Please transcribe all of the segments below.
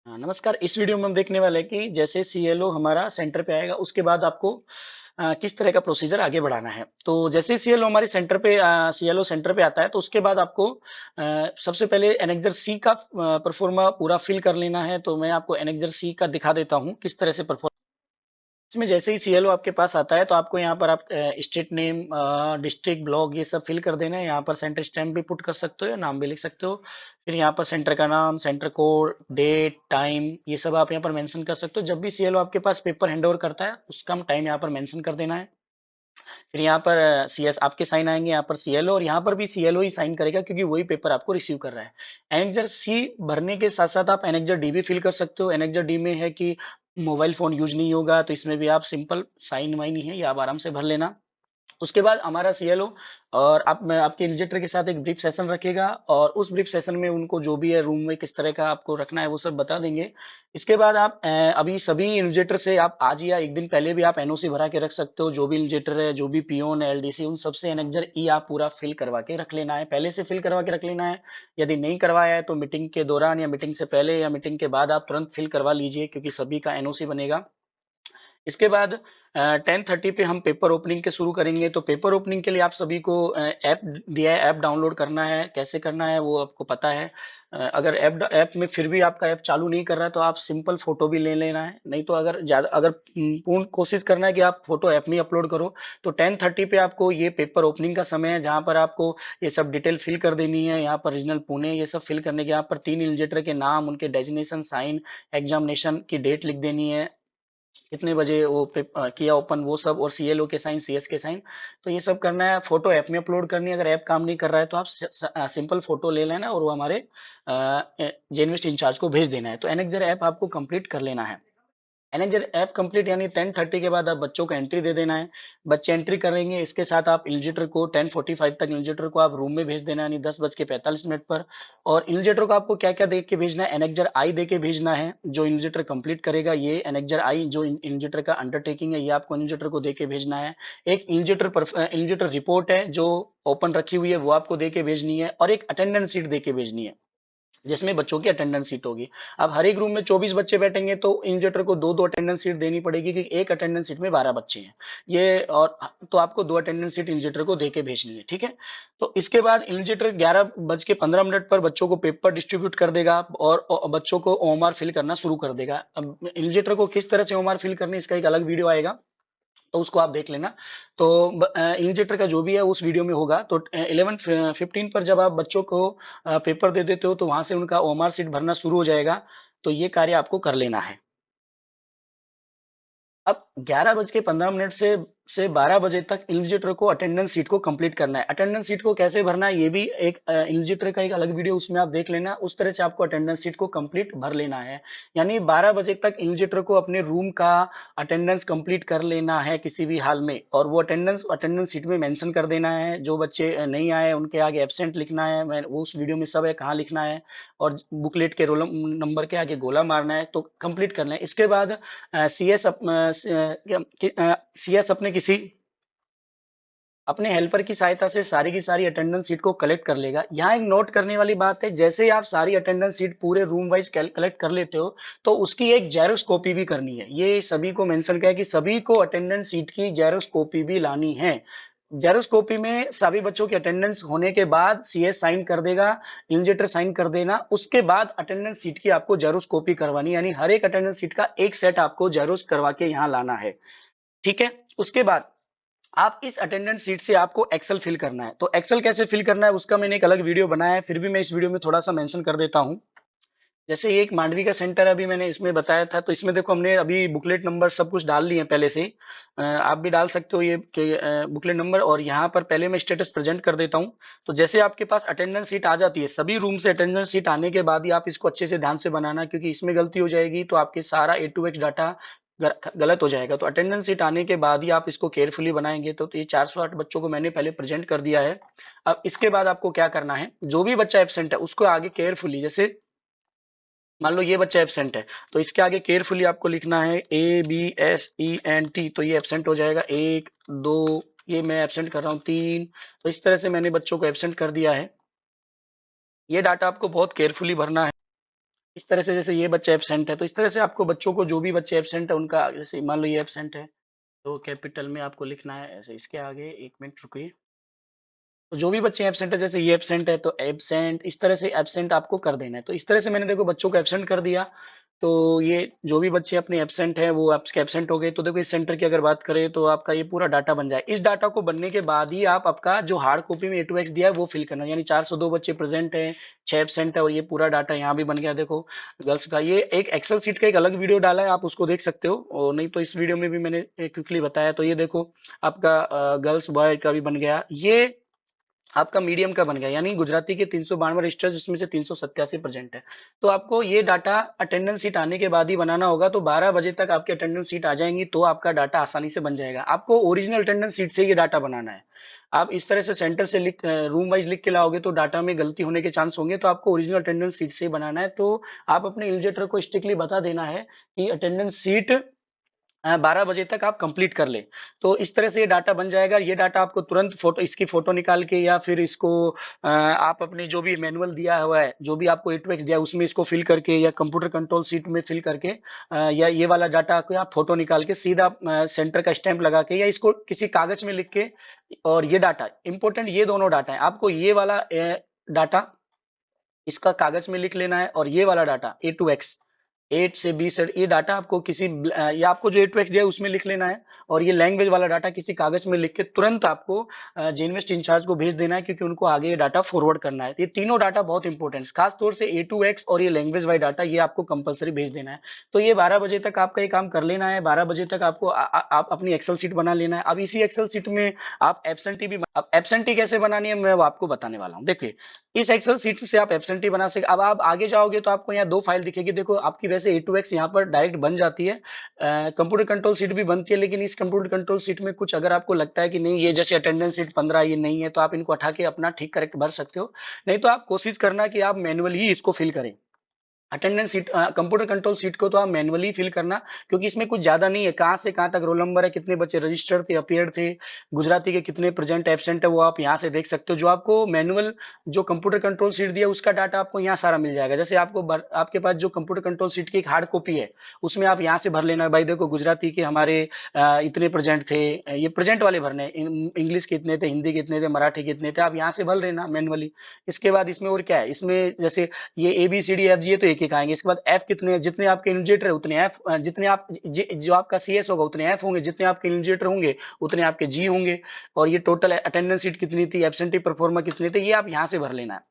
हाँ, नमस्कार। इस वीडियो में हम देखने वाले हैं कि जैसे सीएलओ हमारा सेंटर पे आएगा उसके बाद आपको किस तरह का प्रोसीजर आगे बढ़ाना है। तो जैसे सीएलओ हमारे सेंटर पे सीएलओ सेंटर पे आता है तो उसके बाद आपको सबसे पहले एनेक्जर सी का परफॉर्मा पूरा फिल कर लेना है। तो मैं आपको एनेक्जर सी का दिखा देता हूँ किस तरह से परफॉर्म। इसमें जैसे ही सीएलओ आपके पास आता है तो आपको यहाँ पर आप स्टेट नेम, डिस्ट्रिक्ट, ब्लॉक ये सब फिल कर देना है। यहाँ पर सेंटर स्टैम्प भी पुट कर सकते हो या नाम भी लिख सकते हो। फिर यहाँ पर सेंटर का नाम, सेंटर कोड, डेट, टाइम ये सब आप यहाँ पर मेंशन कर सकते हो। जब भी सीएलओ आपके पास पेपर हैंडओवर करता है उसका टाइम यहाँ पर मेंशन कर देना है। फिर यहाँ पर सीएस आपके साइन आएंगे, यहाँ पर सीएलओ, और यहाँ पर भी सीएलओ ही साइन करेगा क्योंकि वही पेपर आपको रिसीव कर रहा है। एनेक्जर सी भरने के साथ साथ आप एनेक्जर डी भी फिल कर सकते हो। एनेक्जर डी में है कि मोबाइल फोन यूज नहीं होगा, तो इसमें भी आप सिंपल साइन वाइन ही है, ये आप आराम से भर लेना। उसके बाद हमारा सीएलओ और आप मैं आपके इन्विजिलेटर के साथ एक ब्रीफ सेशन रखेगा, और उस ब्रीफ सेशन में उनको जो भी है रूम में किस तरह का आपको रखना है वो सब बता देंगे। इसके बाद आप अभी सभी इन्विजिलेटर से आप आज या एक दिन पहले भी आप एनओसी भरा के रख सकते हो। जो भी इन्विजिलेटर है, जो भी पीओन है, एलडीसी, उन सबसे एनेक्जर ई आप पूरा फिल करवा के रख लेना है, पहले से फिल करवा के रख लेना है। यदि नहीं करवाया है तो मीटिंग के दौरान या मीटिंग से पहले या मीटिंग के बाद आप तुरंत फिल करवा लीजिए, क्योंकि सभी का एनओसी बनेगा। इसके बाद 10:30 पे हम पेपर ओपनिंग के शुरू करेंगे। तो पेपर ओपनिंग के लिए आप सभी को ऐप दिया है, ऐप डाउनलोड करना है। कैसे करना है वो आपको पता है। अगर ऐप में फिर भी आपका ऐप चालू नहीं कर रहा है तो आप सिंपल फोटो भी ले लेना है। नहीं तो अगर पूर्ण कोशिश करना है कि आप फोटो ऐप में अपलोड करो, तो 10:30 पे आपको ये पेपर ओपनिंग का समय है, जहां पर आपको ये सब डिटेल फिल कर देनी है। यहाँ पर रीजनल पुणे ये सब फिल करने के, यहाँ पर 3 इन्विजिलेटर के नाम, उनके डेजिग्नेशन, साइन, एग्जामिनेशन की डेट लिख देनी है, कितने बजे वो किया ओपन वो सब, और सीएलओ के साइन, सीएस के साइन। तो ये सब करना है। फोटो ऐप में अपलोड करनी है। अगर ऐप काम नहीं कर रहा है तो आप सिंपल फोटो ले लेना और वो हमारे जेनविस्ट इंचार्ज को भेज देना है। तो एनेक्जर ऐप आपको कंप्लीट कर लेना है। मैनेजर ऐप कंप्लीट यानी 10:30 के बाद आप बच्चों को एंट्री दे देना है। बच्चे एंट्री करेंगे, इसके साथ आप इन्विजिलेटर को 10:45 तक इन्विजिलेटर को आप रूम में भेज देना है, यानी 10:45 पर। और इन्विजिलेटर को आपको क्या क्या दे के भेजना है? एनेक्जर आई दे के भेजना है। जो इन्विजिलेटर कंप्लीट करेगा, ये एनेक्जर आई जो इन्विजिलेटर का अंडरटेकिंग है, ये आपको इन्विजिलेटर को दे के भेजना है। एक इन्विजिलेटर रिपोर्ट है जो ओपन रखी हुई है, वो आपको दे के भेजनी है। और एक अटेंडेंस शीट दे के भेजनी है जिसमें बच्चों की अटेंडेंस शीट होगी। अब हर एक रूम में 24 बच्चे बैठेंगे तो इन्विजिलेटर को दो दो अटेंडेंस शीट देनी पड़ेगी, क्योंकि एक अटेंडेंस शीट में 12 बच्चे हैं। ये और तो आपको दो अटेंडेंस शीट इन्विजिलेटर को देके भेजनी है, ठीक है। तो इसके बाद इन्विजिलेटर 11:15 पर बच्चों को पेपर डिस्ट्रीब्यूट कर देगा और बच्चों को ओएमआर फिल करना शुरू कर देगा। अब इन्विजिलेटर को किस तरह से ओएमआर फिल करनी है, इसका एक अलग वीडियो आएगा, तो उसको आप देख लेना। तो इन्विजिलेटर का जो भी है उस वीडियो में होगा। तो 11:15 पर जब आप बच्चों को पेपर दे देते हो तो वहां से उनका ओएमआर शीट भरना शुरू हो जाएगा। तो ये कार्य आपको कर लेना है। अब 11:15 से 12 बजे तक इन्विजिलेटर को अटेंडेंस शीट को कंप्लीट करना है। अटेंडेंस शीट को कैसे भरना है ये भी एक इन्विजिलेटर का एक अलग वीडियो, उसमें आप देख लेना। उस तरह से आपको अटेंडेंस शीट को कंप्लीट भर लेना है। यानी 12 बजे तक इन्विजिलेटर को अपने रूम का अटेंडेंस कंप्लीट कर लेना है किसी भी हाल में, और वो अटेंडेंस शीट में मेंशन कर देना है। जो बच्चे नहीं आए उनके आगे एब्सेंट लिखना है, मैं वो उस वीडियो में सब है कहाँ लिखना है, और बुकलेट के रोल नंबर के आगे गोला मारना है। तो कंप्लीट करना है। इसके बाद सीएस सीएस अपने हेल्पर की सहायता से सारी की सारी अटेंडेंस शीट को कलेक्ट कर लेगा। यहाँ एक नोट करने वाली बात है, जैसे ही आप सारी अटेंडेंस शीट पूरे रूम वाइज कलेक्ट कर लेते हो तो उसकी एक जेरोक्स कॉपी भी करनी है। ये सभी को मेंशन किया है कि सभी को अटेंडेंस शीट की जेरोक्स कॉपी भी लानी है। जेरोक्स कॉपी में सभी बच्चों की अटेंडेंस होने के बाद सीएस साइन कर देगा, इन्विजिलेटर साइन कर देना। उसके बाद अटेंडेंस शीट की आपको जेरोक्स कॉपी करवानी, यानी हर एक अटेंडेंस शीट का एक सेट आपको जेरोक्स करवा के यहाँ लाना है, ठीक है। उसके बाद आप इस अटेंडेंस शीट से आपको एक्सेल फिल करना है। तो एक्सेल कैसे फिल करना है उसका मैंने एक अलग वीडियो बनाया है, फिर भी मैं इस वीडियो में थोड़ा सा मेंशन कर देता हूँ। जैसे ये एक मांडवी का सेंटर है, अभी मैंने इसमें बताया था। तो इसमें देखो हमने अभी बुकलेट नंबर सब कुछ डाल लिए हैं पहले से ही। आप भी डाल सकते हो ये बुकलेट नंबर, और यहाँ पर पहले मैं स्टेटस प्रेजेंट कर देता हूँ। तो जैसे आपके पास अटेंडेंस शीट आ जाती है, सभी रूम से अटेंडेंस शीट आने के बाद ही आप इसको अच्छे से ध्यान से बनाना, क्योंकि इसमें गलती हो जाएगी तो आपके सारा ए टू एक्स डाटा गलत हो जाएगा। तो अटेंडेंस शीट आने के बाद ही आप इसको केयरफुली बनाएंगे। तो ये 408 बच्चों को मैंने पहले प्रेजेंट कर दिया है। अब इसके बाद आपको क्या करना है, जो भी बच्चा एब्सेंट है उसको आगे केयरफुली, जैसे मान लो ये बच्चा एब्सेंट है तो इसके आगे केयरफुली आपको लिखना है ABSENT। तो ये एब्सेंट हो जाएगा, 1 2, ये मैं एब्सेंट कर रहा हूँ 3। तो इस तरह से मैंने बच्चों को एब्सेंट कर दिया है। ये डाटा आपको बहुत केयरफुली भरना है। इस तरह से जैसे ये बच्चा एब्सेंट है, तो इस तरह से आपको बच्चों को जो भी बच्चे एब्सेंट है उनका, जैसे मान लो ये एब्सेंट है तो कैपिटल में आपको लिखना है ऐसे, इसके आगे 1 मिनट रुकिए। तो जो भी बच्चे एब्सेंट है, जैसे ये एब्सेंट है तो एब्सेंट, इस तरह से एब्सेंट आपको कर देना है। तो इस तरह से मैंने देखो बच्चों को एब्सेंट कर दिया। तो ये जो भी बच्चे अपने एब्सेंट है वो आपके एब्सेंट हो गए। तो देखो इस सेंटर की अगर बात करें तो आपका ये पूरा डाटा बन जाए। इस डाटा को बनने के बाद ही आप आपका जो हार्ड कॉपी में A2X दिया है वो फिल करना, यानी 402 बच्चे प्रेजेंट है, 6 एब्सेंट है, और ये पूरा डाटा यहाँ भी बन गया। देखो गर्ल्स का ये एक एक्सेल सीट का एक अलग वीडियो डाला है, आप उसको देख सकते हो, और नहीं तो इस वीडियो में भी मैंने क्विकली बताया। तो ये देखो आपका गर्ल्स बॉय का भी बन गया, ये आपका मीडियम का बन गया, यानी गुजराती के 392 रजिस्टर जिसमें से 387 प्रेजेंट है। तो आपको ये डाटा अटेंडेंस सीट आने के बाद ही बनाना होगा। तो 12 बजे तक आपकी अटेंडेंस सीट आ जाएंगी तो आपका डाटा आसानी से बन जाएगा। आपको ओरिजिनल अटेंडेंस सीट से ये डाटा बनाना है। आप इस तरह से सेंटर से लिख रूम वाइज लिख के लाओगे तो डाटा में गलती होने के चांस होंगे। तो आपको ओरिजिनल अटेंडेंस सीट से ही बनाना है। तो आप अपने इन्विजिलेटर को स्ट्रिक्टली बता देना है कि अटेंडेंस सीट 12 बजे तक आप कंप्लीट कर ले। तो इस तरह से ये डाटा बन जाएगा। ये डाटा आपको तुरंत फोटो, इसकी फोटो निकाल के या फिर इसको आप अपने जो भी मैनुअल दिया हुआ है, जो भी आपको A2X दिया है उसमें इसको फिल करके या कंप्यूटर कंट्रोल सीट में फिल करके या ये वाला डाटा को आप फोटो निकाल के सीधा सेंटर का स्टैंप लगा के या इसको किसी कागज में लिख के, और ये डाटा इंपॉर्टेंट, ये दोनों डाटा है आपको, ये वाला डाटा इसका कागज में लिख लेना है, और ये वाला डाटा A2X 8 से 20 ये डाटा आपको किसी या आपको जो A2X दिया है उसमें लिख लेना है, और ये लैंग्वेज वाला डाटा किसी कागज में लिख के तुरंत आपको जेइन्वेस्ट इंचार्ज को भेज देना है, क्योंकि उनको आगे ये डाटा फॉरवर्ड करना है। ये तीनों डाटा बहुत इंपॉर्टेंट है, खास तौर से A2X और ये लैंग्वेज वाला डाटा, ये आपको कंपलसरी भेज देना है। तो ये 12 बजे तक आपका ये काम कर लेना है। 12 बजे तक आपको आप अपनी एक्सेल सीट बना लेना है। अब इसी एक्सेल सीट में आप एब्सेंटी भी, अब एब्सेंटी कैसे बनानी है मैं वो आपको बताने वाला हूँ। देखिए इस एक्सेल सीट से आप एब्सेंटी बना सकते। अब आप आगे जाओगे तो आपको यहाँ 2 फाइल दिखेगी। देखो आपकी वैसे A2X यहाँ पर डायरेक्ट बन जाती है, कंप्यूटर कंट्रोल सीट भी बनती है, लेकिन इस कंप्यूटर कंट्रोल सीट में कुछ अगर आपको लगता है कि नहीं ये जैसे अटेंडेंस सीट 15 ये नहीं है, तो आप इनको हटा के अपना ठीक करेक्ट भर सकते हो। नहीं तो आप कोशिश करना कि आप मैनुअल ही इसको फिल करें। Attendance seat computer control seat को तो आप मैनुअली फिल करना, क्योंकि इसमें कुछ ज्यादा नहीं है, कहाँ से कहाँ तक रोल नंबर है, कितने बच्चे रजिस्टर्ड थे, अपीयर्ड थे, गुजराती के कितने प्रेजेंट एब्सेंट है, वो आप यहाँ से देख सकते हो। जो आपको मैनुअल जो कंप्यूटर कंट्रोल सीट दिया उसका डाटा आपको यहाँ सारा मिल जाएगा। जैसे आपके पास जो कंप्यूटर कंट्रोल सीट की एक हार्ड कॉपी है उसमें आप यहाँ से भर लेना है, भाई देखो गुजराती के हमारे इतने प्रेजेंट थे, ये प्रेजेंट वाले भरने, इंग्लिश के इतने थे, हिंदी के इतने थे, मराठी के इतने थे, आप यहाँ से भर लेना मैनुअली। इसके बाद इसमें और क्या है, इसमें जैसे ये ABCD FG है तो एक एक आएंगे। इसके बाद एफ कितने हैं, जितने आपके इन्विजिलेटर है उतने एफ, जितने आप जो आपका CS होगा उतने एफ होंगे, जितने आपके इन्विजिलेटर होंगे उतने आपके जी होंगे। और ये टोटल अटेंडेंस सीट कितनी थी, एब्सेंटी परफॉर्मा कितने थे, ये आप यहाँ से भर लेना है।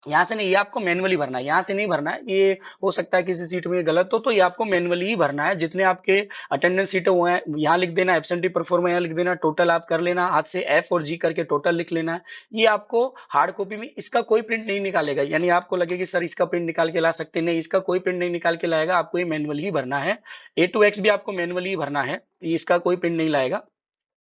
यहाँ से नहीं, ये आपको मैनुअली भरना है, यहाँ से नहीं भरना है। ये हो सकता है किसी सीट में गलत हो, तो ये आपको मैनुअली ही भरना है। जितने आपके अटेंडेंस सीट है वो है यहाँ लिख देना, एब्सेंटी परफॉर्मा यहाँ लिख देना, टोटल आप कर लेना, हाथ से F और G करके टोटल लिख लेना है। ये आपको हार्ड कॉपी में, इसका कोई प्रिंट नहीं निकालेगा, यानी आपको लगे कि सर इसका प्रिंट निकाल के ला सकते नहीं, इसका कोई प्रिंट नहीं निकाल के लाएगा, आपको ये मैनुअली ही भरना है। A2X भी आपको मैनुअली ही भरना है, इसका कोई प्रिंट नहीं लाएगा।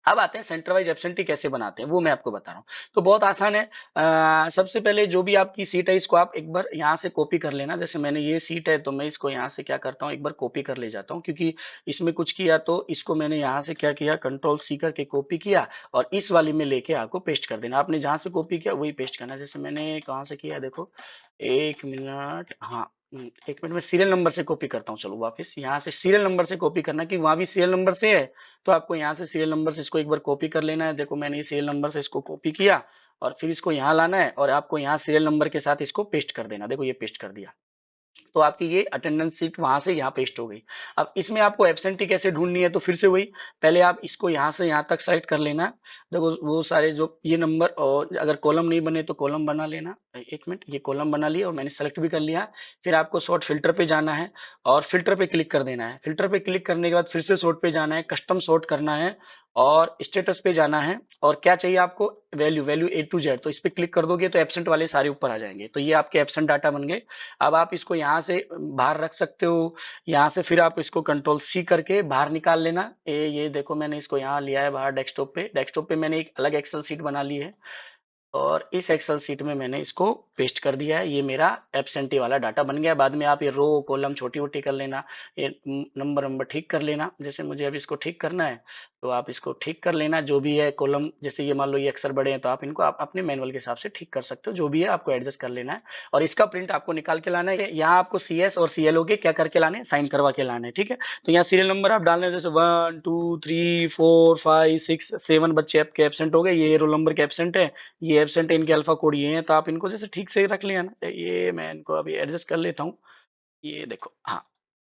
अब आते हैं सेंटर वाइज एब्सेंटी कैसे बनाते हैं, वो मैं आपको बता रहा हूँ। तो बहुत आसान है। सबसे पहले जो भी आपकी सीट है इसको आप एक बार यहाँ से कॉपी कर लेना। जैसे मैंने ये सीट है तो मैं इसको यहाँ से क्या करता हूँ, एक बार कॉपी कर ले जाता हूँ, क्योंकि इसमें कुछ किया तो इसको मैंने यहाँ से क्या किया, कंट्रोल C करके कॉपी किया, और इस वाली में लेके आपको पेस्ट कर देना। आपने जहाँ से कॉपी किया वही पेस्ट करना। जैसे मैंने कहाँ से किया देखो, 1 मिनट, हाँ 1 मिनट में सीरियल नंबर से कॉपी करता हूँ। चलो वापस यहाँ से सीरियल नंबर से कॉपी करना, कि वहां भी सीरियल नंबर से है, तो आपको यहाँ से सीरियल नंबर से इसको एक बार कॉपी कर लेना है। देखो मैंने ये सीरियल नंबर से इसको कॉपी किया, और फिर इसको यहाँ लाना है, और आपको यहाँ सीरियल नंबर के साथ इसको पेस्ट कर देना। देखो ये पेस्ट कर दिया, तो आपकी ये अटेंडेंस सीट वहां से यहाँ पेस्ट हो गई। अब इसमें आपको एब्सेंटी कैसे ढूंढनी है, तो फिर से वही, पहले आप इसको यहाँ से यहाँ तक सेलेक्ट कर लेना। देखो वो सारे जो ये नंबर, और अगर कॉलम नहीं बने तो कॉलम बना लेना। 1 मिनट, ये कॉलम बना लिया और मैंने सेलेक्ट भी कर लिया। फिर आपको शॉर्ट फिल्टर पे जाना है, और फिल्टर पे क्लिक कर देना है। फिल्टर पे क्लिक करने के बाद फिर से शॉर्ट पे जाना है, कस्टम शॉर्ट करना है, और स्टेटस पे जाना है, और क्या चाहिए आपको, value, value A to Z। तो इस पे क्लिक कर दोगे तो एब्सेंट वाले सारे ऊपर आ जाएंगे। तो ये आपके एब्सेंट डाटा बन गए। अब आप इसको यहाँ से बाहर रख सकते हो, यहाँ से फिर आप इसको कंट्रोल C करके बाहर निकाल लेना। ये देखो मैंने इसको यहाँ लिया है बाहर डेस्कटॉप पे। डेस्कटॉप पे मैंने एक अलग एक्सेल शीट बना ली है, और इस एक्सेल शीट में मैंने इसको पेस्ट कर दिया है। ये मेरा एब्सेंटी वाला डाटा बन गया। बाद में आप ये रो कॉलम छोटी मोटी कर लेना, ये नंबर नंबर ठीक कर लेना। जैसे मुझे अब इसको ठीक करना है, तो आप इसको ठीक कर लेना, जो भी है कॉलम, जैसे ये मान लो ये अक्षर बड़े हैं तो आप इनको आप अपने मैनुअल के हिसाब से ठीक कर सकते हो, जो भी है आपको एडजस्ट कर लेना है। और इसका प्रिंट आपको निकाल के लाना है। यहाँ आपको CS और CLO के क्या करके लाने हैं, साइन करवा के लाने हैं, ठीक है। तो यहाँ सीरियल नंबर आप डालने हैं, जैसे 1 2 3 4 5 6 7 बच्चे आपके एबसेंट हो गए, ये रोल नंबर के एबसेंट है, ये एबसेंट है, इनके अल्फा कोड ये हैं, तो आप इनको जैसे ठीक से रख लिया ना। ये मैं इनको अभी एडजस्ट कर लेता हूँ, ये देखो, हाँ,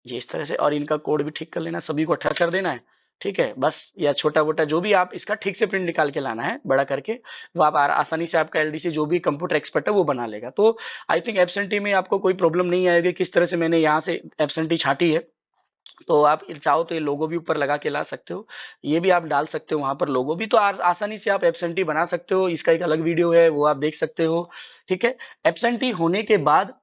ये इस तरह से। और इनका कोड भी ठीक कर लेना, सभी को अच्छा कर देना है, ठीक है बस। या छोटा मोटा जो भी आप इसका ठीक से प्रिंट निकाल के लाना है बड़ा करके, वो आप आसानी से आपका LDC जो भी कंप्यूटर एक्सपर्ट है वो बना लेगा। तो आई थिंक एब्सेंटी में आपको कोई प्रॉब्लम नहीं आएगी। किस तरह से मैंने यहाँ से एब्सेंटी छांटी है, तो आप चाहो तो ये लोगो भी ऊपर लगा के ला सकते हो, ये भी आप डाल सकते हो वहां पर लोगो भी, तो आसानी से आप एब्सेंटी बना सकते हो। इसका एक अलग वीडियो है, वो आप देख सकते हो, ठीक है। एब्सेंटी होने के बाद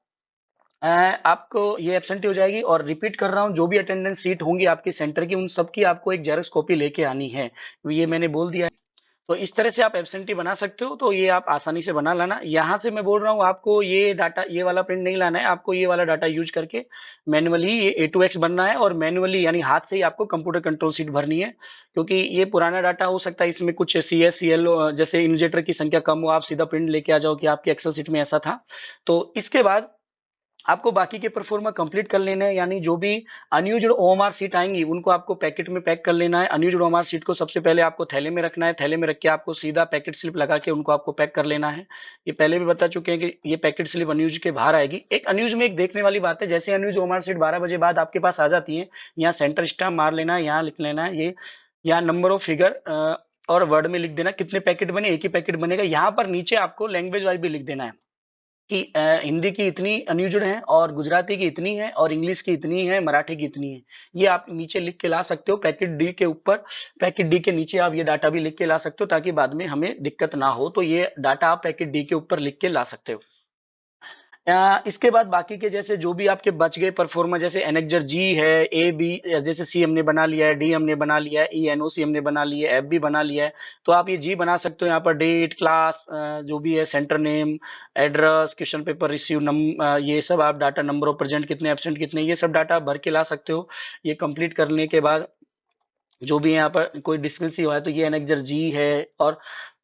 आपको ये एब्सेंटी हो जाएगी। और रिपीट कर रहा हूँ, जो भी अटेंडेंस सीट होंगी आपके सेंटर की, उन सबकी आपको एक जेरॉक्स कॉपी लेके आनी है, ये मैंने बोल दिया है। तो इस तरह से आप एब्सेंटी बना सकते हो, तो ये आप आसानी से बना लाना। यहाँ से मैं बोल रहा हूँ आपको ये डाटा, ये वाला प्रिंट नहीं लाना है, आपको ये वाला डाटा यूज करके मैनुअली ये A2X बनना है, और मैनुअली यानी हाथ से ही आपको कंप्यूटर कंट्रोल सीट भरनी है। क्योंकि ये पुराना डाटा हो सकता है, इसमें कुछ CS CLO जैसे इन्विजेटर की संख्या कम हो, आप सीधा प्रिंट लेके आ जाओ कि आपकी एक्सेल सीट में ऐसा था। तो इसके बाद आपको बाकी के परफॉर्मा कंप्लीट कर लेने हैं, यानी जो भी अनयूज्ड OMR सीट आएंगी उनको आपको पैकेट में पैक कर लेना है। अनयूज्ड OMR सीट को सबसे पहले आपको थैले में रखना है, थैले में रख के आपको सीधा पैकेट स्लिप लगा के उनको आपको पैक कर लेना है। ये पहले भी बता चुके हैं कि ये पैकेट स्लिप अनयूज के बाहर आएगी। एक अनयूज में एक देखने वाली बात है, जैसे अनयूज OMR सीट 12 बजे बाद आपके पास आ जाती है, यहाँ सेंटर स्टाम्प मार लेना है, यहाँ लिख लेना है ये, यहाँ नंबर ऑफ फिगर और वर्ड में लिख देना कितने पैकेट बने, एक ही पैकेट बनेगा। यहाँ पर नीचे आपको लैंग्वेज वाइज भी लिख देना है कि हिंदी की इतनी अनयूज्ड है, और गुजराती की इतनी है, और इंग्लिश की इतनी है, मराठी की इतनी है। ये आप नीचे लिख के ला सकते हो पैकेट डी के ऊपर। पैकेट डी के नीचे आप ये डाटा भी लिख के ला सकते हो, ताकि बाद में हमें दिक्कत ना हो। तो ये डाटा आप पैकेट डी के ऊपर लिख के ला सकते हो। इसके बाद बाकी के जैसे जो भी आपके बच गए परफॉर्मा, जैसे एनेक्जर जी है, A B, जैसे C हमने बना लिया है, D हमने बना लिया है, ENOC हमने बना लिया है, F भी बना लिया है। तो आप ये जी बना सकते हो, यहाँ पर डेट, क्लास, जो भी है, centre name, address, question paper receive, ये सब आप डाटा, नंबर ऑफ प्रेजेंट कितने, एब्सेंट कितने, ये सब डाटा भर के ला सकते हो। ये कंप्लीट करने के बाद जो भी यहाँ पर कोई डिस्क्रिपेंसी हुआ है तो ये एनेक्जर जी है। और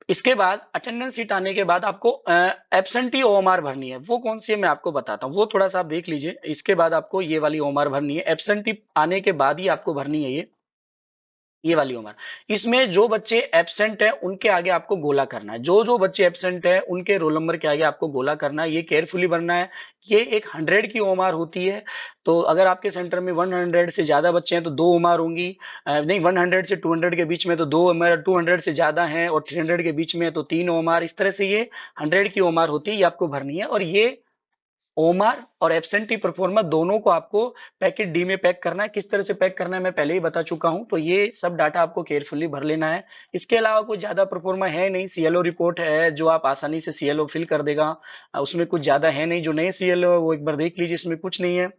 इसके बाद अटेंडेंस सीट आने के बाद आपको एब्सेंटी OMR भरनी है। वो कौन सी है मैं आपको बताता हूँ, वो थोड़ा सा आप देख लीजिए। इसके बाद आपको ये वाली OMR भरनी है, एब्सेंटी आने के बाद ही आपको भरनी है ये वाली उम्र। इसमें जो बच्चे एब्सेंट है उनके आगे आपको गोला करना है, जो जो बच्चे एब्सेंट है उनके रोल नंबर के आगे आपको गोला करना है। ये केयरफुली भरना है। ये एक 100 की ओमार होती है। तो अगर आपके सेंटर में 100 से ज्यादा बच्चे हैं तो 2 ओमार होंगी। नहीं, 100 से 200 के बीच में तो 2 ओमार, 200 से ज्यादा हैं और 300 के बीच में है तो 3 ओमार। इस तरह से ये 100 की ओमार होती है, ये आपको भरनी है। और ये ओमार और एब्सेंटी परफॉर्मा दोनों को आपको पैकेट डी में पैक करना है। किस तरह से पैक करना है मैं पहले ही बता चुका हूं, तो ये सब डाटा आपको केयरफुली भर लेना है। इसके अलावा कोई ज्यादा परफॉर्मा है नहीं, CLO रिपोर्ट है जो आप आसानी से CLO फिल कर देगा। उसमें कुछ ज्यादा है नहीं। जो नए CLO वो एक बार देख लीजिए, इसमें कुछ नहीं है।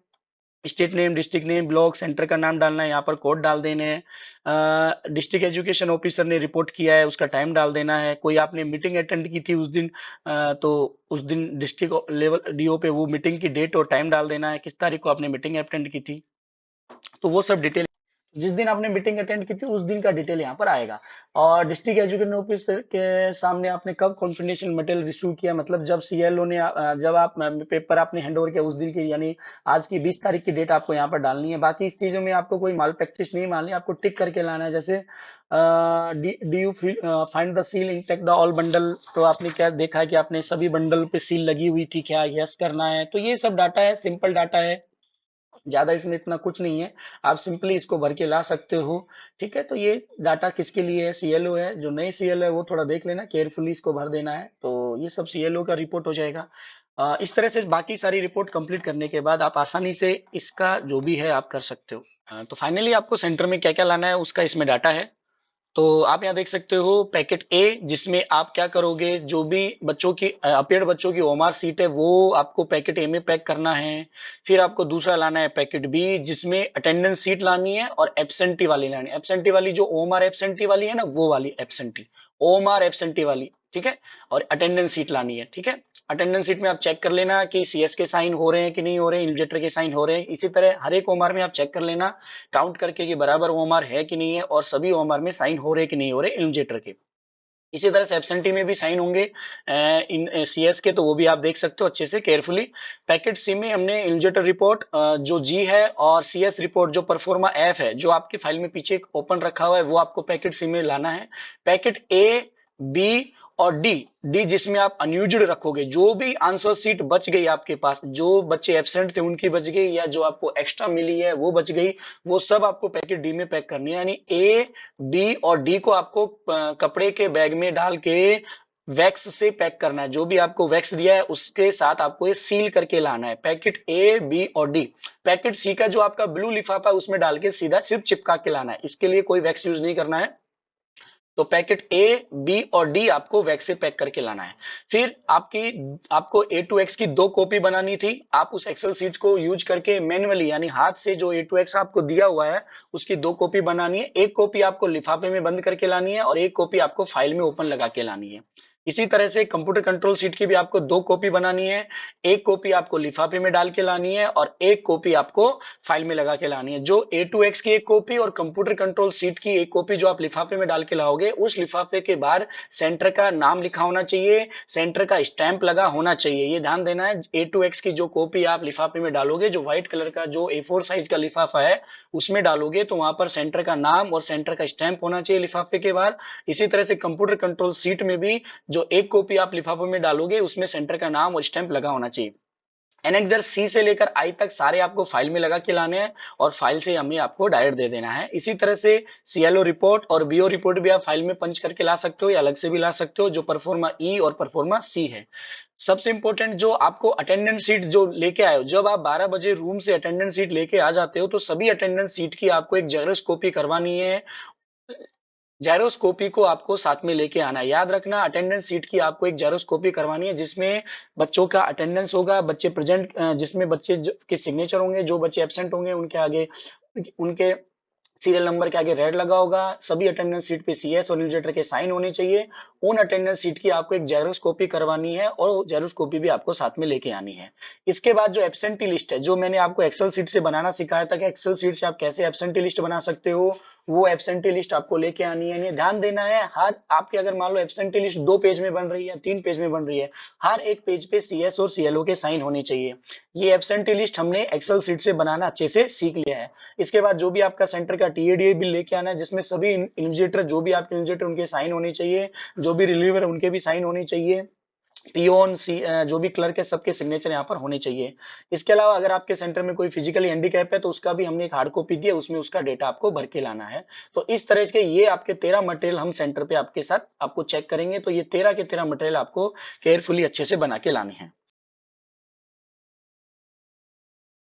State name, district name, block, centre का नाम डालना है, यहाँ पर कोड डाल देने हैं। डिस्ट्रिक्ट एजुकेशन ऑफिसर ने रिपोर्ट किया है उसका टाइम डाल देना है। कोई आपने मीटिंग अटेंड की थी उस दिन, तो उस दिन डिस्ट्रिक्ट लेवल DO पे वो मीटिंग की डेट और टाइम डाल देना है, किस तारीख को आपने मीटिंग अटेंड की थी। तो वो सब डिटेल, जिस दिन आपने मीटिंग अटेंड की थी उस दिन का डिटेल यहाँ पर आएगा। और डिस्ट्रिक्ट एजुकेशन ऑफिसर के सामने आपने कब कॉन्फिडेंशियल मटेरियल रिसीव किया, मतलब जब CLO ने जब आप पेपर आपने हैंड ओवर किया उस दिन की, यानी आज की 20 तारीख की डेट आपको यहाँ पर डालनी है। बाकी इस चीजों में आपको कोई माल प्रैक्टिस नहीं माननी, आपको टिक करके लाना है। जैसे D you find the seal intact the all bundle, तो आपने क्या देखा है कि आपने सभी बंडल पे सील लगी हुई थी क्या, यस करना है। तो ये सब डाटा है, सिंपल डाटा है, ज्यादा इसमें इतना कुछ नहीं है। आप सिंपली इसको भर के ला सकते हो, ठीक है। तो ये डाटा किसके लिए है, CLO है। जो नए CLO है वो थोड़ा देख लेना, केयरफुली इसको भर देना है। तो ये सब CLO का रिपोर्ट हो जाएगा। इस तरह से बाकी सारी रिपोर्ट कंप्लीट करने के बाद आप आसानी से इसका जो भी है आप कर सकते हो। तो फाइनली आपको सेंटर में क्या क्या लाना है उसका इसमें डाटा है। तो आप यहाँ देख सकते हो पैकेट A, जिसमें आप क्या करोगे, जो भी बच्चों की अपेड बच्चों की ओमार सीट है वो आपको पैकेट A में पैक करना है। फिर आपको दूसरा लाना है पैकेट B, जिसमें अटेंडेंस सीट लानी है और एब्सेंटी वाली लानी है। एब्सेंटी वाली जो ओमार एब्सेंटी वाली है ना, वो वाली एब्सेंटी, ओमार एब्सेंटी वाली ठीक है। और अटेंडेंस सीट लानी है, ठीक है। अटेंडेंस सीट में आप चेक कर लेना कि सीएस के साइन हो रहे हैं कि नहीं हो रहे हैं, इन्विजिलेटर के साइन हो रहे हैं। इसी तरह हर एक ओएमआर में आप चेक कर लेना काउंट करके कि बराबर ओएमआर है कि नहीं है, और सभी ओएमआर में साइन हो रहे कि नहीं हो रहे इन्विजिलेटर के। इसी तरह से एब्सेंटी में भी साइन होंगे इन सीएस के, तो वो भी आप देख सकते हो अच्छे से केयरफुली। पैकेट सी में हमने इन्विजिलेटर रिपोर्ट जो जी है, और सीएस रिपोर्ट जो परफॉर्मा एफ है जो आपकी फाइल में पीछे ओपन रखा हुआ है, वो आपको पैकेट सी में लाना है। पैकेट ए, बी और डी, डी जिसमें आप अनयूज्ड रखोगे, जो भी आंसर सीट बच गई आपके पास, जो बच्चे एब्सेंट थे उनकी बच गई, या जो आपको एक्स्ट्रा मिली है वो बच गई, वो सब आपको पैकेट डी में पैक करनी है। यानी ए, बी और डी को आपको कपड़े के बैग में डाल के वैक्स से पैक करना है। जो भी आपको वैक्स दिया है उसके साथ आपको ये सील करके लाना है, पैकेट ए, बी और डी। पैकेट सी का जो आपका ब्लू लिफाफा है उसमें डाल के सीधा सिर्फ चिपका के लाना है, इसके लिए कोई वैक्स यूज नहीं करना है। तो पैकेट ए, बी और डी आपको वैक्स से पैक करके लाना है। फिर आपको ए टू एक्स की 2 कॉपी बनानी थी। आप उस एक्सेल सीट को यूज करके मैन्युअली, यानी हाथ से जो ए टू एक्स आपको दिया हुआ है उसकी 2 कॉपी बनानी है। एक कॉपी आपको लिफाफे में बंद करके लानी है, और एक कॉपी आपको फाइल में ओपन लगा के लानी है। इसी तरह से कंप्यूटर कंट्रोल सीट की भी आपको 2 कॉपी बनानी है। एक कॉपी आपको लिफाफे में डाल के लानी है, और एक कॉपी आपको फाइल में लगा के लानी है। जो ए टू एक्स की एक कॉपी और कंप्यूटर कंट्रोल सीट की एक कॉपी जो आप लिफाफे में डाल के लाओगे, उस लिफाफे के बाहर सेंटर का नाम लिखा होना चाहिए, सेंटर का स्टैंप लगा होना चाहिए। ये ध्यान देना है। ए टू एक्स की जो कॉपी आप लिफाफे में डालोगे, जो व्हाइट कलर का जो A4 साइज का लिफाफा है उसमें डालोगे, तो वहां पर सेंटर का नाम और सेंटर का स्टैंप होना चाहिए लिफाफे के बाहर। इसी तरह से कंप्यूटर कंट्रोल सीट में भी जो एक कॉपी आप लिफाफे में डालोगे उसमें सेंटर का नाम और स्टैंप लगा होना चाहिए। एनेक्सर सी से लेकर आई तक सारे आपको फाइल में लगा के लाने हैं, और फाइल से हमें आपको डायरेक्ट दे देना है। इसी तरह से सीएलओ रिपोर्ट और बीओ रिपोर्ट भी आप फाइल में पंच करके ला सकते हो, या अलग से भी ला सकते हो, जो परफॉर्मा ई और परफॉर्मा सी है। सबसे इंपॉर्टेंट, जो आपको अटेंडेंस सीट जो लेके आए हो, जब आप 12 बजे रूम से अटेंडेंस सीट लेके आ जाते हो, तो सभी अटेंडेंस सीट की आपको एक जेरॉक्स कॉपी करवानी है। जेरोस कॉपी को आपको साथ में लेके आना है। याद रखना, अटेंडेंस सीट की आपको एक जेरोस कॉपी करवानी है, जिसमें बच्चों का अटेंडेंस होगा, बच्चे प्रेजेंट, जिसमें के सिग्नेचर होंगे, जो बच्चे एब्सेंट होंगे उनके आगे उनके सीरियल नंबर के आगे रेड लगा होगा। सभी अटेंडेंस सीट पे सीएस और इन्विजिलेटर के साइन होने चाहिए। उन अटेंडेंस सीट की आपको एक जेरोक्स कॉपी करवानी है, और जेरोक्स कॉपी भी आपको साथ में लेके आनी है। इसके बाद जो एब्सेंटी लिस्ट है, जो मैंने आपको एक्सेल सीट से बनाना सिखाया था कि एक्सेल सीट से आप कैसे एब्सेंटी लिस्ट बना सकते हो, वो एब्सेंटी लिस्ट आपको लेके आनी है। ध्यान देना है, हर आपके अगर मान लो एब्सेंटी लिस्ट 2 पेज में बन रही है, 3 पेज में बन रही है, हर एक पेज पे सीएस और सीएलओ के साइन होने चाहिए। ये एब्सेंटी लिस्ट हमने एक्सेल सीट से बनाना अच्छे से सीख लिया है। इसके बाद जो भी आपका सेंटर का टीएडीए बिल लेके आना है, जिसमें सभी इन्विजिलेटर, जो भी आपके इन्विजिलेटर उनके साइन होने चाहिए, जो भी रिलीवर उनके भी साइन होने चाहिए, पियोन जो भी क्लर्क है सबके सिग्नेचर यहाँ पर होने चाहिए। इसके अलावा अगर आपके सेंटर में कोई फिजिकली हैंडीकैप है, तो उसका भी हमने एक हार्ड कॉपी दी है, उसमें उसका डेटा आपको भर के लाना है। तो इस तरह के ये आपके 13 मटेरियल हम सेंटर पे आपके साथ आपको चेक करेंगे। तो ये 13 के 13 मटेरियल आपको केयरफुली अच्छे से बना के लाने हैं।